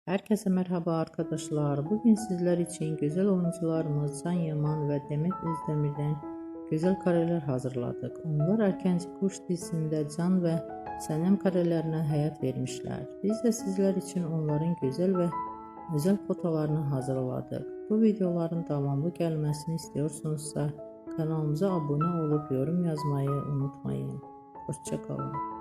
Herkese merhaba arkadaşlar. Bugün sizler için güzel oyuncularımız Can Yaman ve Demet Özdemir'den güzel kareler hazırladık. Onlar Erkenci Kuş dizisinde Can ve Senem karelerine hayat vermişler. Biz de sizler için onların güzel ve özel fotolarını hazırladık. Bu videoların devamlı gelmesini istiyorsanızsa kanalımıza abone olup yorum yazmayı unutmayın. Hoşça kalın.